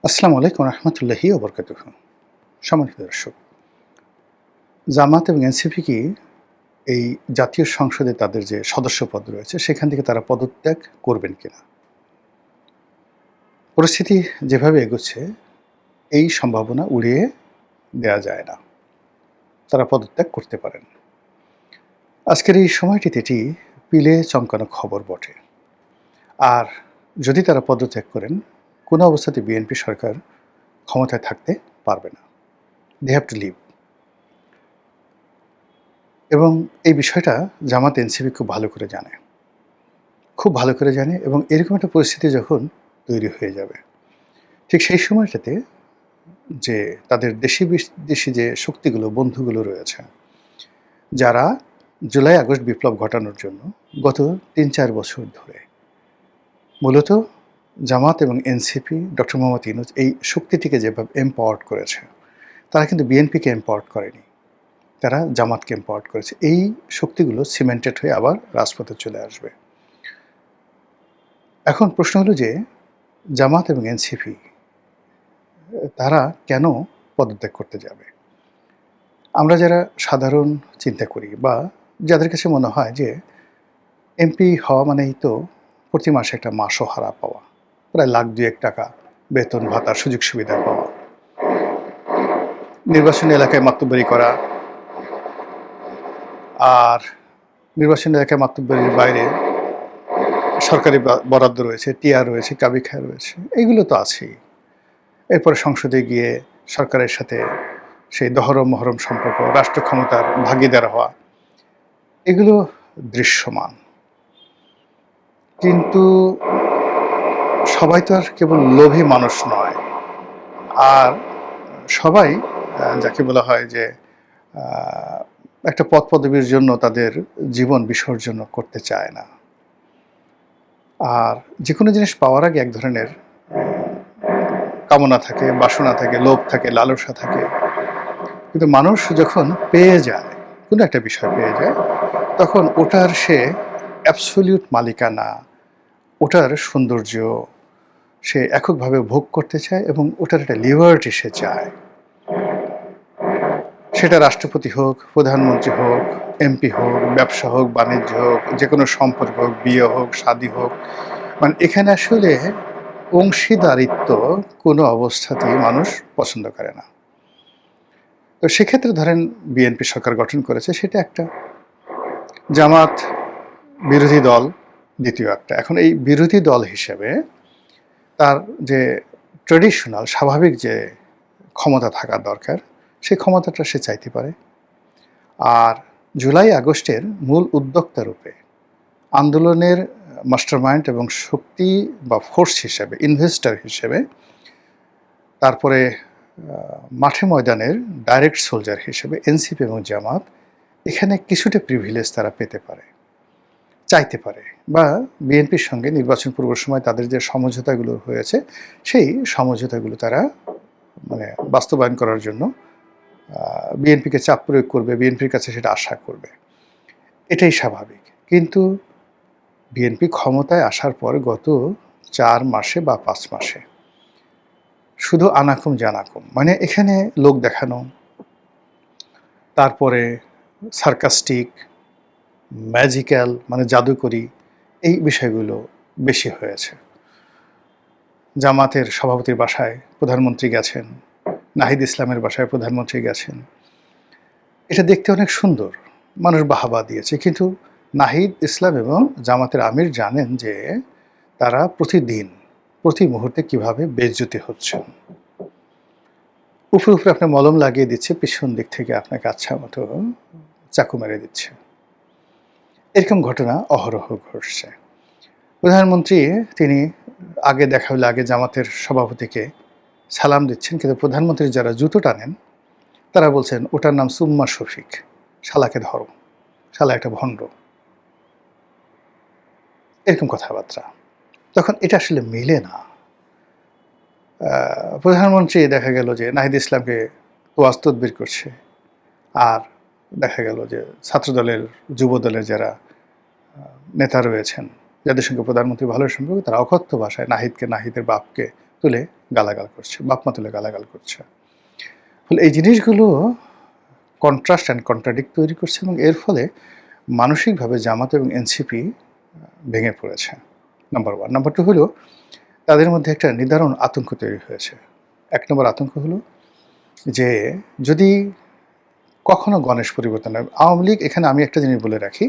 আসসালামু আলাইকুম রহমতুল্লাহি ওয়া বারাকাতুহু। সম্মানিত দর্শক, জামাত এবং এনসিপি কি এই জাতীয় সংসদে তাদের যে সদস্যপদ রয়েছে সেখান থেকে তারা পদত্যাগ করবেন কিনা? পরিস্থিতি যেভাবে এগোচ্ছে এই সম্ভাবনা উড়িয়ে দেয়া যায় না। তারা পদত্যাগ করতে পারেন। আজকের এই সময়টিতে এটি পিলে চমকানো খবর বটে। আর যদি তারা পদত্যাগ করেন, কোনো অবস্থাতে বিএনপি সরকার ক্ষমতায় থাকতে পারবে না। They have to leave. এবং এই বিষয়টা জামাত এনসিপি খুব ভালো করে জানে। খুব ভালো করে জানে এবং এরকম একটা পরিস্থিতি যখন তৈরি হয়ে যাবে, ঠিক সেই সময়টাতে যে তাদের দেশি যে শক্তিগুলো, বন্ধুগুলো রয়েছে, যারা জুলাই আগস্ট বিপ্লব ঘটানোর জন্য গত ৩-৪ বছর ধরে মূলত জামাত এবং এনসিপি, ডক্টর মোহাম্মদ ইউনূস এই শক্তিটিকে যেভাবে এম্পাওয়ার্ড করেছে, তারা কিন্তু বিএনপিকে এম্পাওয়ার্ড করেনি। তারা জামাতকে এম্পাওয়ার্ড করেছে। এই শক্তিগুলো সিমেন্টেড হয়ে আবার রাজপথে চলে আসবে। এখন প্রশ্ন হলো যে জামাত এবং এনসিপি তারা কেন পদত্যাগ করতে যাবে? আমরা যারা সাধারণ চিন্তা করি বা যাদের কাছে মনে হয় যে এমপি হওয়া মানেই তো প্রতি মাসে একটা মাসোহারা পাওয়া, প্রায় লাখ ২-১ টাকা বেতন ভাতা সুযোগ সুবিধা পাওয়া, নির্বাচনী এলাকায় মাতব্বরি করা, আর নির্বাচনী এলাকায় মাতব্বরির বাইরে সরকারি বরাদ্দ রয়েছে, টিআর রয়েছে, কাবি খায় রয়েছে, এগুলো তো আছেই। এরপরে সংসদে গিয়ে সরকারের সাথে সেই দহরম মহরম সম্পর্ক, রাষ্ট্র ক্ষমতার ভাগিদার হওয়া, এগুলো দৃশ্যমান। কিন্তু সবাই তো আর কেবল লোভী মানুষ নয়। আর সবাই যাকে বলা হয় যে একটা পদ পদবীর জন্য তাদের জীবন বিসর্জন করতে চায় না। আর যে কোনো জিনিস পাওয়ার আগে এক ধরনের কামনা থাকে, বাসনা থাকে, লোভ থাকে, লালসা থাকে। কিন্তু মানুষ যখন পেয়ে যায়, কোনো একটা বিষয় পেয়ে যায়, তখন ওটার সে অ্যাবসলিউট মালিকানা, ওটার সৌন্দর্য সে এককভাবে ভোগ করতে চায় এবং ওটার একটা লিবার্টি সে চায়। সেটা রাষ্ট্রপতি হোক, প্রধানমন্ত্রী হোক, এমপি হোক, ব্যবসা হোক, বাণিজ্য হোক, যে কোনো সম্পর্ক হোক, বিয়ে হোক, শাদী হোক, মানে এখানে আসলে অংশীদারিত্ব কোনো অবস্থাতেই মানুষ পছন্দ করে না। তো সেক্ষেত্রে ধরেন বিএনপি সরকার গঠন করেছে, সেটা একটা। জামাত বিরোধী দল দ্বিতীয় একটা। এখন এই বিরোধী দল হিসেবে তার যে ট্র্যাডিশনাল স্বাভাবিক যে ক্ষমতা থাকা দরকার, সেই ক্ষমতাটা সে চাইতে পারে। আর জুলাই আগস্টের মূল উদ্যোক্তা রূপে আন্দোলনের মাস্টারমাইন্ড এবং শক্তি বা ফোর্স হিসেবে, ইনভেস্টর হিসেবে, তারপরে মাঠে ময়দানের ডাইরেক্ট সোলজার হিসেবে এনসিপি এবং জামাত এখানে কিছুটা প্রিভিলেজ তারা পেতে পারে, চাইতে পারে, বা বিএনপির সঙ্গে নির্বাচন পূর্ব সময় তাদের যে সমঝোতাগুলো হয়েছে সেই সমঝোতাগুলো তারা মানে বাস্তবায়ন করার জন্য বিএনপিকে চাপ প্রয়োগ করবে, বিএনপির কাছে সেটা আশা করবে। এটাই স্বাভাবিক। কিন্তু বিএনপি ক্ষমতায় আসার পর গত ৪ মাসে বা ৫ মাসে শুধু আনাকুম জানাকুম, মানে এখানে লোক দেখানো, তারপরে সার্কাস্টিক, ম্যাজিক্যাল মানে জাদুকরি, এই বিষয়গুলো বেশি হয়েছে। জামাতের সভাপতির বাসায় প্রধানমন্ত্রী গেছেন, নাহিদ ইসলামের বাসায় প্রধানমন্ত্রী গেছেন। এটা দেখতে অনেক সুন্দর, মানুষ বাহবা দিয়েছে। কিন্তু নাহিদ ইসলাম এবং জামাতের আমির জানেন যে তারা প্রতিদিন প্রতি মুহূর্তে কিভাবে বেইজ্জতি হচ্ছেন। উপরে উপরে আপনার মলম লাগিয়ে দিচ্ছে, পিছন দিক থেকে আপনাকে আচ্ছা মতো চাকু মেরে দিচ্ছে। এরকম ঘটনা অহরহ ঘটছে। প্রধানমন্ত্রী তিনি আগে দেখা হলে আগে জামাতের সভাপতিকে সালাম দিচ্ছেন, কিন্তু প্রধানমন্ত্রীর যারা জুতো টানেন তারা বলছেন ওটার নাম সুম্মা শফিক, শালাকে ধরো, শালা একটা ভণ্ড, এরকম কথাবার্তা। তখন এটা আসলে মিলে না। প্রধানমন্ত্রী দেখা গেল যে নাহিদ ইসলামকে তোয়াজ তদবির করছে, আর দেখা গেল যে ছাত্রদলের, যুবদলের যারা নেতা রয়েছেন, যাদের সঙ্গে প্রধানমন্ত্রী ভালো সম্পর্ক, তারা অকথ্য ভাষায় নাহিদকে, নাহিদের বাপকে তুলে গালাগাল করছে, বাপমা তুলে গালাগাল করছে। ফলে এই জিনিসগুলো কন্ট্রাস্ট অ্যান্ড কন্ট্রাডিক্ট তৈরি করছে এবং এর ফলে মানসিকভাবে জামাত এবং এনসিপি ভেঙে পড়েছে, নাম্বার 1। নাম্বার 2 হলো তাদের মধ্যে একটা নিদারুণ আতঙ্ক তৈরি হয়েছে। 1 নম্বর আতঙ্ক হলো যে যদি কখনো গণেশ পরিবর্তন হয়, আওয়ামী লীগ, এখানে আমি একটা জিনিস বলে রাখি,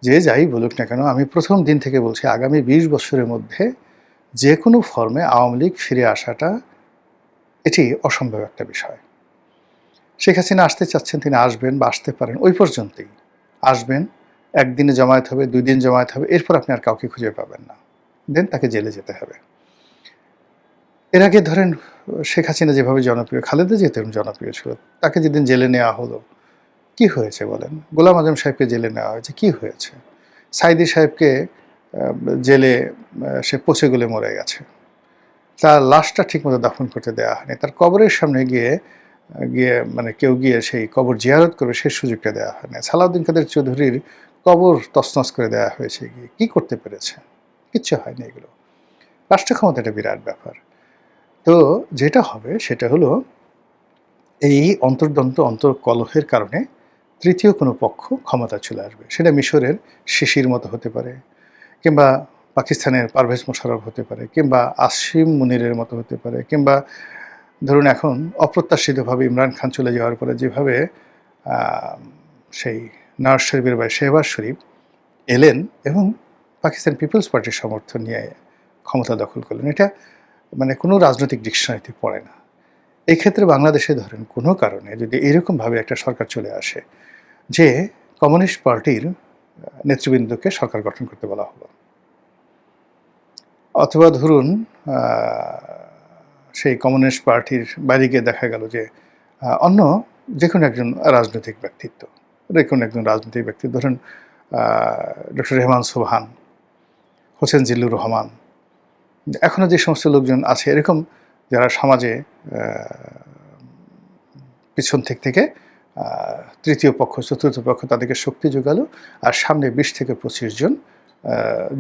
যে যাই বলুক না কেন, আমি প্রথম দিন থেকে বলছি আগামী 20 বছরের মধ্যে যে কোনো ফর্মে আওয়ামী লীগ ফিরে আসাটা এটি অসম্ভব একটা বিষয়। শেখ হাসিনা আসতে চাচ্ছেন, তিনি আসবেন বা আসতে পারেন, ওই পর্যন্তই আসবেন। একদিনে জমায়েত হবে, 2 দিন জমায়েত হবে, এরপর আপনি আর কাউকে খুঁজে পাবেন না, দেন তাকে জেলে যেতে হবে। এর আগে ধরেন শেখ হাসিনা যেভাবে জনপ্রিয়, খালেদা জিয়া তেমন জনপ্রিয় ছিল, তাকে যেদিন জেলে নেওয়া হলো, কি হয়েছে বলেন? গোলাম আজম সাহেবকে জেলে নেওয়া হয়েছে, কি হয়েছে? সাইদি সাহেবকে জেলে সে পচে গলে মরে গেছে, তার লাশটা ঠিকমতো দাফন করতে দেওয়া হয়নি, তার কবরের সামনে গিয়ে গিয়ে মানে কেউ গিয়ে সেই কবর জিয়ারত করবে সেই সুযোগটা দেওয়া হয়নি। সালাউদ্দিন কাদের চৌধুরীর কবর তছনছ করে দেওয়া হয়েছে, গিয়ে কী করতে পেরেছে? কিচ্ছু হয়নি। এগুলো রাষ্ট্র ক্ষমতা একটা বিরাট ব্যাপার। তো যেটা হবে সেটা হলো এই অন্তর্দ্বন্দ্ব অন্তর্কলহের কারণে তৃতীয় কোনো পক্ষ ক্ষমতা চলে আসবে। সেটা মিশরের সিসির মতো হতে পারে, কিংবা পাকিস্তানের পারভেজ মোশাররফ হতে পারে, কিংবা আসিম মুনিরের মতো হতে পারে, কিংবা ধরুন এখন অপ্রত্যাশিতভাবে ইমরান খান চলে যাওয়ার পরে যেভাবে সেই নওয়াজ শরীফের ভাই শেহবাজ শরীফ এলেন এবং পাকিস্তান পিপলস পার্টির সমর্থন নিয়ে ক্ষমতা দখল করলেন, এটা মানে কোনো রাজনৈতিক ডিকশনারিতে পড়ে না। এই ক্ষেত্রে বাংলাদেশে ধরেন কোনো কারণে যদি এরকমভাবে একটা সরকার চলে আসে যে কমিউনিস্ট পার্টির নেতৃবৃন্দকে সরকার গঠন করতে বলা হলো, অথবা ধরুন সেই কমিউনিস্ট পার্টির বাইরে গিয়ে দেখা গেল যে অন্য যে কোনো একজন রাজনৈতিক ব্যক্তিত্ব, ধরুন ডক্টর রেহমান সোবহান, হোসেন জিল্লুর রহমান, এখনও যে সমস্ত লোকজন আছে এরকম যারা সমাজে পিছন থেকে তৃতীয় পক্ষ চতুর্থ পক্ষ তাদেরকে শক্তি যোগালো, আর সামনে 20 থেকে 25 জন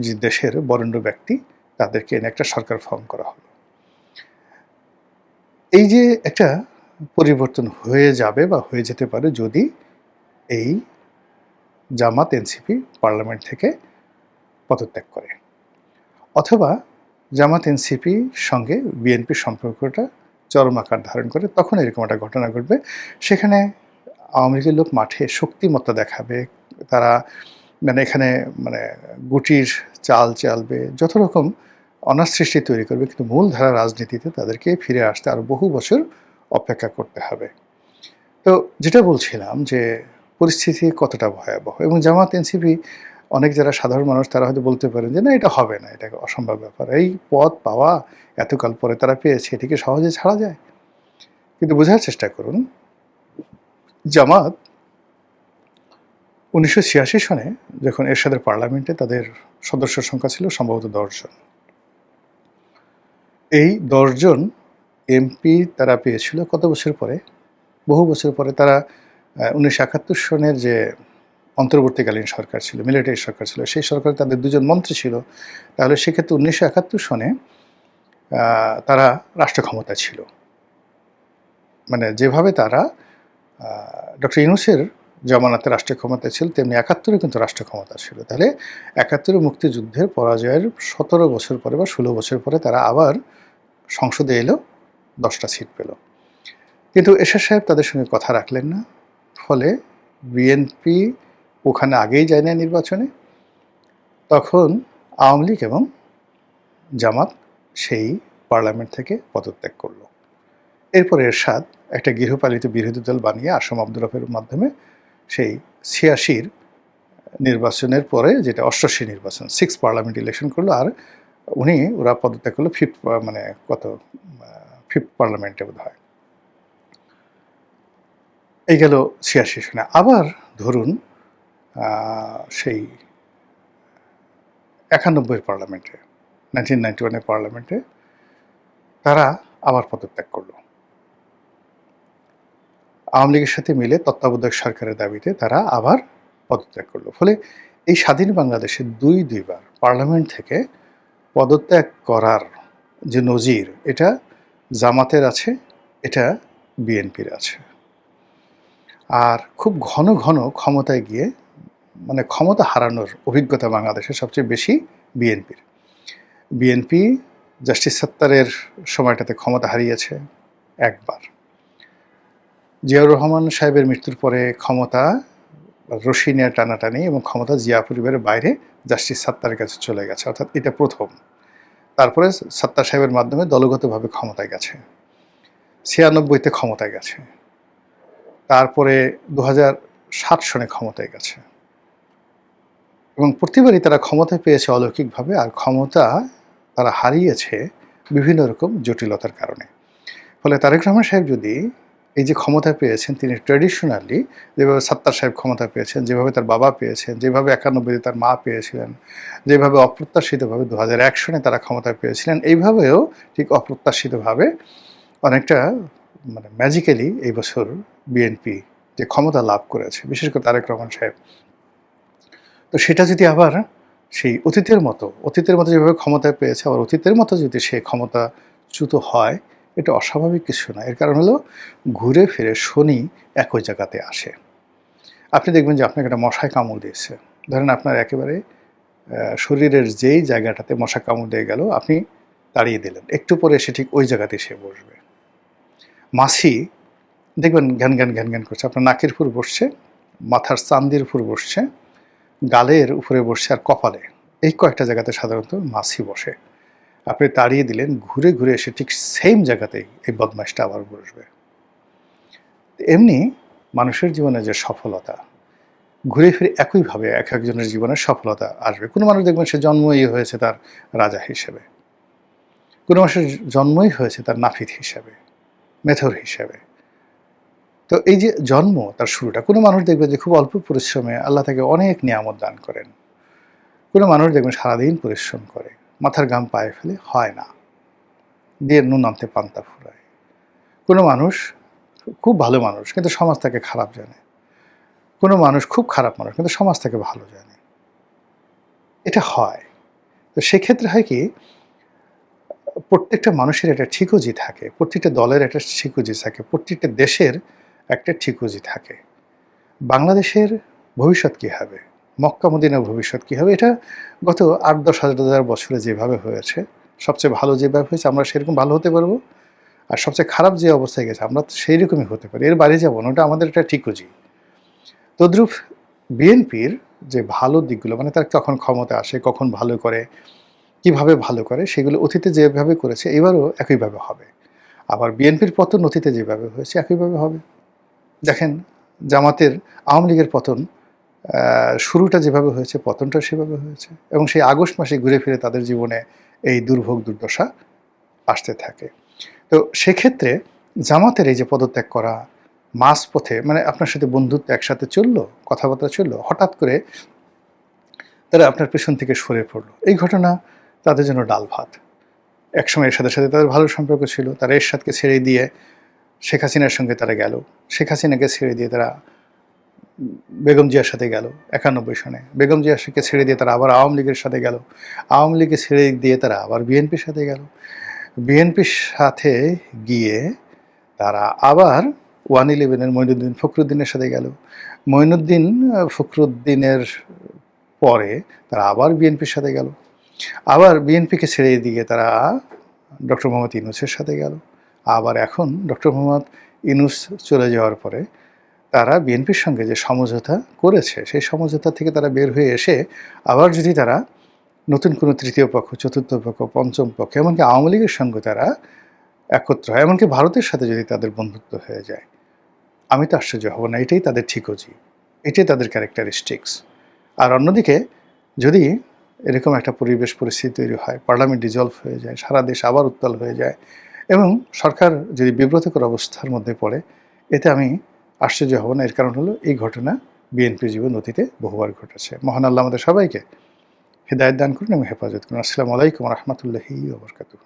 যে দেশের বরেণ্য ব্যক্তি তাদেরকে এনে একটা সরকার ফর্ম করা হলো। এই যে একটা পরিবর্তন হয়ে যাবে বা হয়ে যেতে পারে যদি এই জামাত এনসিপি পার্লামেন্ট থেকে পদত্যাগ করে, অথবা জামাত এনসিপির সঙ্গে বিএনপির সম্পর্কটা চরম আকার ধারণ করে, তখন এরকম একটা ঘটনা ঘটবে। সেখানে আওয়ামী লীগের লোক মাঠে শক্তিমত্তা দেখাবে, তারা মানে এখানে মানে গুটির চাল চালবে, যত রকম অনাসৃষ্টি তৈরি করবে, কিন্তু মূলধারা রাজনীতিতে তাদেরকে ফিরে আসতে আরও বহু বছর অপেক্ষা করতে হবে। তো যেটা বলছিলাম যে পরিস্থিতি কতটা ভয়াবহ, এবং জামাত এনসিপি অনেক যারা সাধারণ মানুষ তারা হয়তো বলতে পারেন যে না এটা হবে না, এটা অসম্ভব ব্যাপার, এই পদ পাওয়া এতকাল পরে তারা পেয়েছে, এটিকে সহজে ছাড়া যায়? কিন্তু বোঝার চেষ্টা করুন, জামাত 1986 সনে যখন এরশাদের পার্লামেন্টে তাদের সদস্য সংখ্যা ছিল সম্ভবত 10 জন, এই 10 জন এমপি তারা পেয়েছিল কত বছর পরে? বহু বছর পরে। তারা 1971 সনের যে অন্তর্বর্তীকালীন সরকার ছিল, মিলিটারি সরকার ছিল, সেই সরকারে তাদের 2 জন মন্ত্রী ছিল। তাহলে সেক্ষেত্রে 1971 সনে তারা রাষ্ট্র ক্ষমতা ছিল। মানে যেভাবে তারা ডক্টর ইউনূসের জমানাতে রাষ্ট্রীয় ক্ষমতা ছিল, তেমনি 71-এ কিন্তু রাষ্ট্র ক্ষমতা ছিল। তাহলে 71-এর মুক্তিযুদ্ধের পরাজয়ের 17 বছর পরে বা 16 বছর পরে তারা আবার সংসদে এলো, 10টা সিট পেল। কিন্তু এরশাদ সাহেব তাদের সঙ্গে কথা রাখলেন না, ফলে বিএনপি ওখানে আগেই যায় না নির্বাচনে, তখন আওয়ামী লীগ এবং জামাত সেই পার্লামেন্ট থেকে পদত্যাগ করল। এরপর এরশাদ একটা গৃহপালিত বিরোধী দল বানিয়ে আসম আব্দুর রফের মাধ্যমে সেই 86-র নির্বাচনের পরে, যেটা 88 নির্বাচন, 6 পার্লামেন্ট ইলেকশন করলো, আর ওরা পদত্যাগ করলো 5th পার্লামেন্টে বোধ হয়। এই গেল 86 সনে। আবার ধরুন সেই 91-এর পার্লামেন্টে, 1991-এর পার্লামেন্টে তারা আবার পদত্যাগ করল। আওয়ামী লীগের সাথে মিলে তত্ত্বাবধায়ক সরকারের দাবিতে তারা আবার পদত্যাগ করলো। ফলে এই স্বাধীন বাংলাদেশে দুইবার পার্লামেন্ট থেকে পদত্যাগ করার যে নজির, এটা জামাতের আছে, এটা বিএনপির আছে। আর খুব ঘন ঘন ক্ষমতায় গিয়ে মানে ক্ষমতা হারানোর অভিজ্ঞতা বাংলাদেশের সবচেয়ে বেশি বিএনপির। বিএনপি জাস্টিস সাত্তারের সময়টাতে ক্ষমতা হারিয়েছে একবার। জিয়াউর রহমান সাহেবের মৃত্যুর পরে ক্ষমতা রশি নিয়ে টানাটানি এবং ক্ষমতা জিয়া পরিবারের বাইরে জাস্টিস সাত্তারের কাছে চলে গেছে, অর্থাৎ এটা প্রথম। তারপরে সাত্তার সাহেবের মাধ্যমে দলগতভাবে ক্ষমতায় গেছে, 96-তে ক্ষমতায় গেছে, তারপরে 2007 সনে ক্ষমতায় গেছে এবং প্রতিবারই তারা ক্ষমতায় পেয়েছে অলৌকিকভাবে, আর ক্ষমতা তারা হারিয়েছে বিভিন্ন রকম জটিলতার কারণে। ফলে তারেক রহমান সাহেব যদি এই যে ক্ষমতা পেয়েছেন, তিনি ট্র্যাডিশনালি যেভাবে সাত্তার সাহেব ক্ষমতা পেয়েছেন, যেভাবে তার বাবা পেয়েছেন, যেভাবে 91-তে তার মা পেয়েছিলেন, যেভাবে অপ্রত্যাশিতভাবে 2001 সনে তারা ক্ষমতা পেয়েছিলেন, এইভাবেও ঠিক অপ্রত্যাশিতভাবে অনেকটা মানে ম্যাজিক্যালি এই বছর বিএনপি যে ক্ষমতা লাভ করেছে, বিশেষ করে তারেক রহমান সাহেব, তো সেটা যদি আবার সেই অতীতের মতো যেভাবে ক্ষমতায় পেয়েছে আবার অতীতের মতো যদি সে ক্ষমতাচ্যুত হয়, এটা অস্বাভাবিক কিছু না। এর কারণ হলো ঘুরে ফিরে শনি একই জায়গাতে আসে। আপনি দেখবেন যে আপনাকে একটা মশায় কামড় দিয়েছে, ধরেন আপনার একেবারে শরীরের যেই জায়গাটাতে মশা কামড় দিয়ে গেল আপনি তাড়িয়ে দিলেন, একটু পরে এসে ঠিক ওই জায়গাতেই সে বসবে। মাছি দেখবেন ঘ্যান ঘ্যান ঘ্যান ঘ্যান করছে, আপনার নাকের উপর বসছে, মাথার চান্দির উপর বসছে, গালের উপরে বসছে, আর কপালে, এই কয়েকটা জায়গাতে সাধারণত মাছি বসে। আপনি তাড়িয়ে দিলেন, ঘুরে ঘুরে এসে ঠিক সেম জায়গাতেই এই বদমাইশটা আবার বসবে। এমনি মানুষের জীবনে যে সফলতা, ঘুরে ফিরে একইভাবে এক একজনের জীবনে সফলতা আসবে। কোনো মানুষ দেখবেন সে জন্মই হয়েছে তার রাজা হিসেবে, কোনো মানুষের জন্মই হয়েছে তার নাপিত হিসেবে, মেথর হিসেবে। তো এই যে জন্ম, তার শুরুটা, কোনো মানুষ দেখবে যে খুব অল্প পরিশ্রমে আল্লাহ তাকে অনেক নিয়ামত দান করেন, কোনো মানুষ দেখবেন সারাদিন পরিশ্রম করে, মাথার ঘাম পায়ে ফেলে, হয় না, দিয়ে নুন আনতে পান্তা ফুরায়। কোনো মানুষ খুব ভালো মানুষ কিন্তু সমাজ তাকে খারাপ জানে, কোনো মানুষ খুব খারাপ মানুষ কিন্তু সমাজ তাকে ভালো জানে, এটা হয়। তো সেক্ষেত্রে হয় কি, প্রত্যেকটা মানুষের একটা ঠিকুজি থাকে, প্রত্যেকটা দলের একটা ঠিকুজি থাকে, প্রত্যেকটা দেশের একটা ঠিকুজি থাকে। বাংলাদেশের ভবিষ্যৎ কী হবে, মক্কা মদিনার ভবিষ্যৎ কী হবে, এটা গত 8-10 হাজার বছরে যেভাবে হয়েছে, সবচেয়ে ভালো যেভাবে হয়েছে আমরা সেরকম ভালো হতে পারবো, আর সবচেয়ে খারাপ যে অবস্থায় গেছে আমরা সেই রকমই হতে পারি, এর বাইরে যাবো না, ওটা আমাদের একটা ঠিকুজি। তদ্রূপ বিএনপির যে ভালো দিকগুলো, মানে তার কখন ক্ষমতা আসে, কখন ভালো করে, কিভাবে ভালো করে, সেগুলো অতীতে যেভাবে করেছে এবারও একইভাবে হবে। আবার বিএনপির পতন অতীতে যেভাবে হয়েছে একইভাবে হবে। দেখেন জামাতের, আওয়ামী লীগের পতন শুরুটা যেভাবে হয়েছে পতনটা সেভাবে হয়েছে, এবং সেই আগস্ট মাসে ঘুরে ফিরে তাদের জীবনে এই দুর্ভোগ দুর্দশা আসতে থাকে। তো সেক্ষেত্রে জামাতের এই যে পদত্যাগ করা, মাঝপথে মানে আপনার সাথে বন্ধুত্ব একসাথে চললো, কথাবার্তা চললো, হঠাৎ করে তারা আপনার পেছন থেকে সরে পড়লো, এই ঘটনা তাদের জন্য ডাল ভাত। একসময় এরশাদের সাথে তাদের ভালো সম্পর্ক ছিল, তারা এরশাদকে ছেড়ে দিয়ে শেখ হাসিনার সঙ্গে তারা গেল, শেখ হাসিনাকে ছেড়ে দিয়ে তারা বেগম জিয়ার সাথে গেল 91 সনে, বেগম জিয়াকে ছেড়ে দিয়ে তারা আবার আওয়ামী লীগের সাথে গেল, আওয়ামী লীগকে ছেড়ে দিয়ে তারা আবার বিএনপির সাথে গেল, বিএনপির সাথে গিয়ে তারা আবার 111-এর মঈনুদ্দিন ফখরুদ্দিনের সাথে গেল, মঈনুদ্দিন ফখরুদ্দিনের পরে তারা আবার বিএনপির সাথে গেল, আবার বিএনপিকে ছেড়ে দিয়ে তারা ডক্টর মোহাম্মদ ইউনূসের সাথে গেল, আবার এখন ডক্টর মোহাম্মদ ইউনূস চলে যাওয়ার পরে তারা বিএনপির সঙ্গে যে সমঝোতা করেছে সেই সমঝোতা থেকে তারা বের হয়ে এসে আবার যদি তারা নতুন কোনো তৃতীয় পক্ষ, চতুর্থ পক্ষ, পঞ্চম পক্ষ, এমনকি আওয়ামী লীগের সঙ্গে তারা একত্র হয়, এমনকি ভারতের সাথে যদি তাদের বন্ধুত্ব হয়ে যায়, আমি তো আশ্চর্য হব না। এটাই তাদের ঠিকজি, এটাই তাদের ক্যারেক্টারিস্টিক্স। আর অন্যদিকে যদি এরকম একটা পরিবেশ পরিস্থিতি তৈরি হয়, পার্লামেন্ট ডিজলভ হয়ে যায়, সারা দেশ আবার উত্তাল হয়ে যায় এবং সরকার যদি বিব্রতকর অবস্থার মধ্যে পড়ে, এতে আমি আশ্চর্য হব না। এর কারণ হলো এই ঘটনা বিএনপির জীবন অতীতে বহুবার ঘটেছে। মহান আল্লাহ আমাদের সবাইকে হিদায়াত দান করুন এবং হেফাজত করুন। আসসালামু আলাইকুম ওয়া রাহমাতুল্লাহি ওয়া বারাকাতুহু।